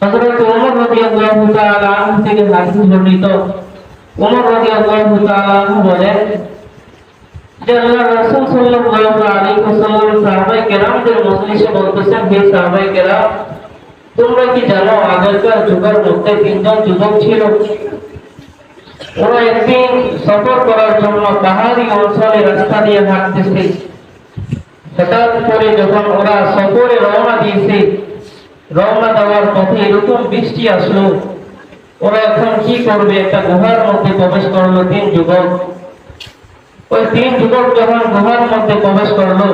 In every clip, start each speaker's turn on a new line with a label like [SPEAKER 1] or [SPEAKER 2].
[SPEAKER 1] হযরত ওমর রাদিয়াল্লাহু তাআলা আনহু থেকে হাদিস বর্ণিত। ওমর রাদিয়াল্লাহু তাআলা আনহু বলেন যে আল্লাহর রাসূল সাল্লাল্লাহু আলাইহি ওয়াসাল্লাম সাহাবায়ে কেরামদের মজলিসে বলতেছেন, হে সাহাবায়ে কেরাম, তোমরা কি জানো আগেরকার যুগের মধ্যে তিনজন যুবক ছিল। ওরা একদিন সফর করার জন্য পাহাড়ি অঞ্চলে রাস্তা দিয়ে হাঁটতেছে। হঠাৎ করে যখন ওরা সফরে রওনা দিয়েছে, রওনা দেওয়ার পথে এরকম বৃষ্টি আসলো। ওরা এখন কি করবে? একটা গুহার মধ্যে প্রবেশ করলো তিন যুবক। ওই তিন যুবক যখন গুহার মধ্যে প্রবেশ করলো,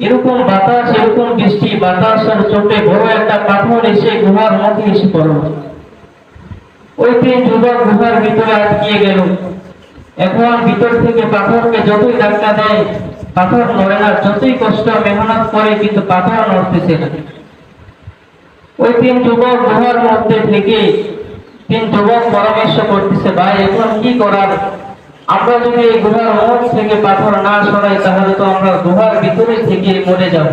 [SPEAKER 1] এরকম বাতাস, এরকম বৃষ্টি, বাতাসের চোটে বড় একটা পাথর এসে গুহার মধ্যে এসে পড়ল। ওই তিন যুবক গুহার ভিতরে আটকিয়ে গেল। এখন ভিতর থেকে পাথরকে যতই ধাক্কা দেয় পাথর নড়ে না, যতই কষ্ট মেহনত করে কিন্তু পাথর নড়তেছে না। ওই তিন যুবক গুহার মধ্যে থেকে তিন যুবক পরামর্শ করতেছে, ভাই এখন কি করার? আমরা যদি এই গুহার মধ্যে থেকে পাথর না সরাই তাহলে তো আমরা গুহার ভিতরে থেকে মরে যাব।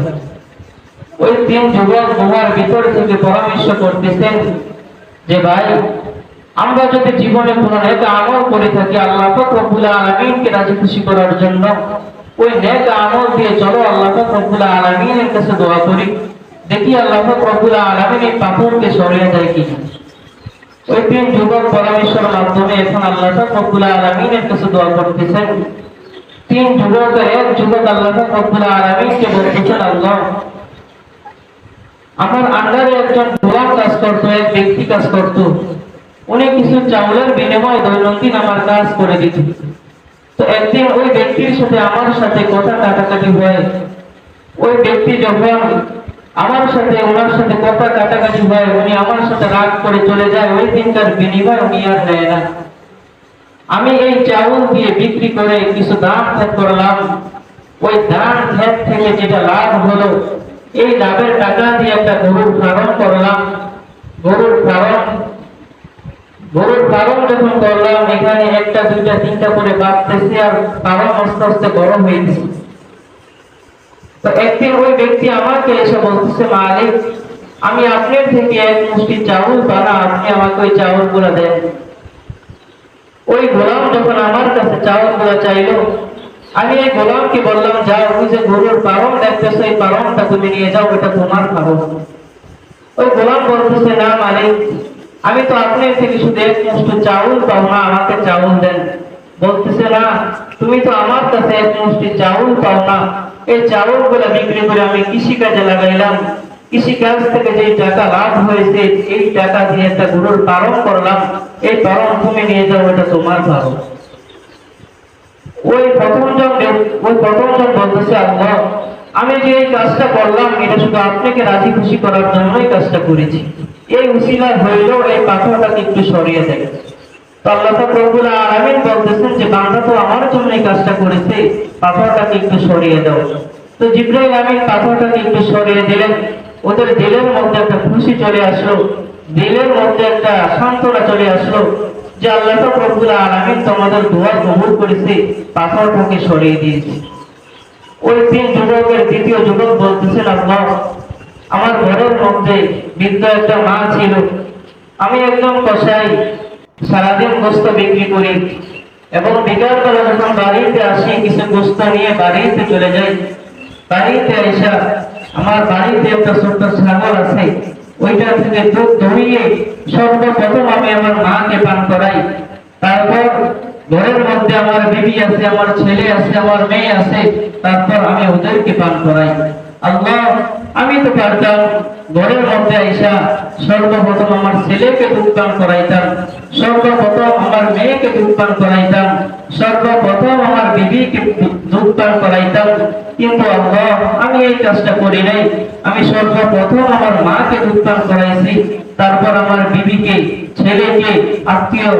[SPEAKER 1] ওই তিন যুবক গুহার ভিতর থেকে পরামর্শ করতেছেন যে ভাই, আমরা যদি জীবনে কোনো নেক আমল করে থাকি আল্লাহ পাক রব্বুল আলামিনকে রাজি খুশি করার জন্য, ওই নেক আমল দিয়ে চলো আল্লাহ পাক রব্বুল আলামিনের কাছে দোয়া করি, দেখি আল্লাহ পাক রব্বুল আলামিন এই পাথরকে সরিয়ে দেয় কিনা। ওই তিন যুবক পরামর্শের মাধ্যমে এখন আল্লাহ পাক রব্বুল আলামিনের কাছে দোয়া করতেছেন। তিন যুবকের এক যুবক আল্লাহ পাক রব্বুল আলামিনকে বলতেছেন, আল্লাহ, আমার আন্ডারে একজন গোলাম কাজ করতো, এক ব্যক্তি কাজ করতো, উনি কিছু চাউলের বিনিময়ে দৈনন্দিন আমার কাজ করে দিত। তো একদিন ওই ব্যক্তির সাথে আমার সাথে কথা কাটাকাটি হয়। ওই ব্যক্তি যখন আমার সাথে ওনার সাথে কথা কাটাকাটি হয়, উনি আমার সাথে রাগ করে চলে যায়। ওই দিনকার বিনিময় উনি আর নেয় না। আমি এই চাউল দিয়ে বিক্রি করে কিছু দাম ত্যাগ করলাম। ওই দাম ত্যাগ থেকে যেটা লাভ হলো, এই লাভের টাকা দিয়ে একটা গরুর ফার্ম করলাম। গরুর ফার্ম যখন করলাম, এখানে একটা দুইটা তিনটা করে বাড়তেছে আর ফার্ম আস্তে আস্তে বড় হয়েছে। তো একদিন ওই ব্যক্তি আমাকে এসে বলতেছে, মালিক, আমি আপনার থেকে এক মুষ্টি চাউল পানা, আপনি আমাকে ওই চাউল গুলা দেন। ওই গোলাম যখন আমার কাছে চাউল গুলা চাইলো, আমি এই গোলামকে বললাম, যাও, ওই যে গরুর ফার্ম দেখতেছো, এই ফার্মটা তুমি নিয়ে যাও, এটা তোমার ফার্ম। ওই গোলাম বলতেছে, না মালিক, আমি তো আপনার থেকে শুধু এক মুষ্টি চাউল পাও না, আমাকে চাউল দেন। বলতেছে, না, তুমি তো আমার কাছে এক মুষ্টি চাউল পাও না, এই চাউল গুলা বিক্রি করে আমি কৃষি কাজে লাগাইলাম। কৃষি কাজ থেকে যে টাকা লাভ হয়েছে, এই টাকা দিয়ে একটা গরুর ফার্ম করলাম, এই ফার্ম তুমি নিয়ে যাও, এটা তোমার ফার্ম। ওই প্রথমজন বলতেছে, আল্লাহ, আমি যে এই কাজটা করলাম এটা শুধু আপনাকে রাজি খুশি করার জন্যই কাজটা করেছি। এই উসিলা হইল এই পাথরটাকে একটু সরিয়ে দেয়। তো আল্লাহ পাক রব্বুল আলামিন বলতেছেন যে বান্দা তো আমার জন্য এই কাজটা করেছে, পাথরটাকে একটু সরিয়ে দাও। তো জিবরাইল আমিন পাথরটাকে একটু সরিয়ে দিলেন। ওদের দিলের মধ্যে একটা খুশি চলে আসলো, দিলের মধ্যে একটা সান্ত্বনা চলে আসলো যে আল্লাহ পাক রব্বুল আলামিন তোমাদের দোয়া কবুল করেছে, পাথরটাকে সরিয়ে দিয়েছে। ওই তিন যুবকের দ্বিতীয় যুবক বলতেছেন, আল্লাহ, আমার ঘরের মধ্যে বৃদ্ধ একটা মা ছিল, আমি একদম কসাই, সারাদিন গোস্ত বিক্রি করি এবং বিকালবেলা যখন বাড়িতে আসি কিছু গোস্ত নিয়ে বাড়িতে চলে যাই। বাড়িতে এসে আমার বাড়িতে একটা ছোট্ট ছাগল আছে, ওইটা থেকে দুধ ধরিয়ে সর্বপ্রথম আমি আমার মাকে পান করাই। তারপর ঘরের মধ্যে আমার বিবি আছে, আমার ছেলে আছে, আমার মেয়ে আছে, তারপর আমি ওদেরকে পান করাই। আল্লাহ, আমি তো পারতাম ঘরের মধ্যে আইসা সর্বপ্রথম আমার ছেলেকে দুধ পান করাইতাম, সর্বপ্রথম আমার মেয়েকে দুধ পান করাইতাম, সর্বপ্রথম আমার বিবিকে দুধ পান করাইতাম। কিন্তু আল্লাহ, আমি এই কাজটা করি নাই। আমি সর্বপ্রথম আমার মাকে দুধ পান করাইছি, তারপর আমার বিবিকে, ছেলেকে, আত্মীয়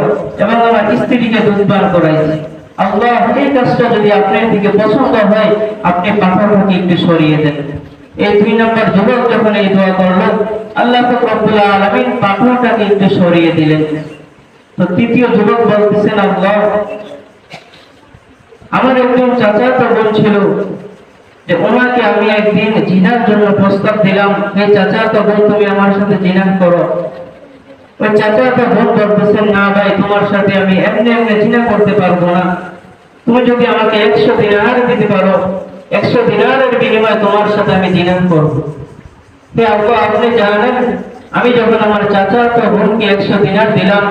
[SPEAKER 1] এবং আমার স্ত্রীকে দুধ পান করাইছি। আল্লাহ, এই কাজটা যদি আপনার দিকে পছন্দ হয়, আপনি পাথরটাকে একটু সরিয়ে দেন। এই দুই নম্বর যুবক যখন এই দোয়া করলো, আল্লাহ পাক রব্বুল আলামিন পাথরটাকে একটু সরিয়ে দিলেন। তো তৃতীয় যুবক বলতেছেন, আল্লাহ, আমার একজন চাচাতো বোন ছিল, যে ওনাকে আমি একদিন জিনার জন্য প্রস্তাব দিলাম, হে চাচা তো বোন তুমি আমার সাথে জিনা করো। ওই চাচা তো বোন বলতেছেন, না ভাই তোমার সাথে আমি এমনি এমনি জিনা করতে পারবো না, তুমি যদি আমাকে 100 দিনার দিতে পারো, 100 দিনারের বিনিময়ে তোমার সাথে আমি জিনা করবো। হে আল্লাহ, আপনি জানেন আমি যখন আমার চাচা তো বোনকে 100 দিনার দিলাম,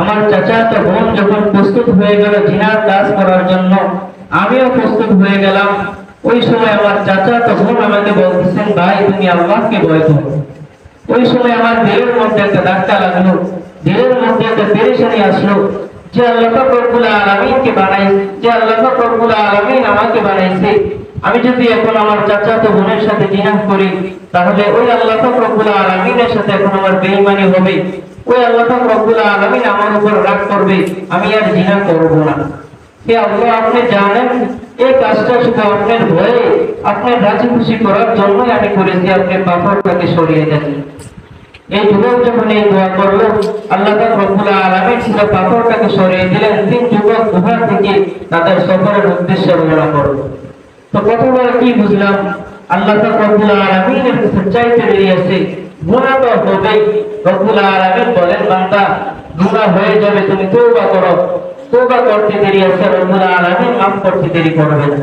[SPEAKER 1] আমার চাচা তো বোন যখন প্রস্তুত হয়ে গেল জিনার কাজ করার জন্য, আমিও প্রস্তুত হয়ে গেলাম। ওই সময় আমার চাচা তো বোন আমাকে বলতেছেন, ভাই তুমি আল্লাহকে ভয় করো। ওই সময় আমার দিলের মধ্যে একটা ধাক্কা লাগলো, দিলের মধ্যে একটা পেরেশানি আসলো, যে আল্লাহ পাক রব্বুল আলামিনকে বানাইছে, যে আল্লাহ পাক রব্বুল আলামিন আমাকে বানাইছে, আমি যদি এখন আমার চাচাতো বোনের সাথে জিনা করি, তাহলে ওই আল্লাহ পাক রব্বুল আলামিনের সাথে এখন আমার বেঈমানি হবে, ওই আল্লাহ পাক রব্বুল আলামিন আমার উপর রাগ করবে, আমি আর জিনা করব না। হে আল্লাহ, আপনি জানেন এই কাজটা শুধু আপনার ভয়ে, আপনার রাজি খুশি করার জন্যই আমি করেছি, আপনি পাথরটাকে সরিয়ে দেন। এই যুবক যখন এই দোয়া করলো, আল্লাহ পাক রব্বুল আলামিন ছিল পাথরটাকে সরিয়ে দিলেন। 3 যুবক গুহা থেকে তাদের সফরের উদ্দেশ্যে রওনা করলো। তো প্রথমবার কি বুঝলাম, আল্লাহ পাক রব্বুল আলামিনের কাছে চাইতে বেরিয়েছে, গুনাহ তো হবেই। রব্বুল আলামিন বলেন, বান্দা গুনাহ হয়ে যাবে, তুমি তওবা করো। তওবা করতে দেরি আছে, রব্বুল আলামিন মাফ করতে দেরি করবে না।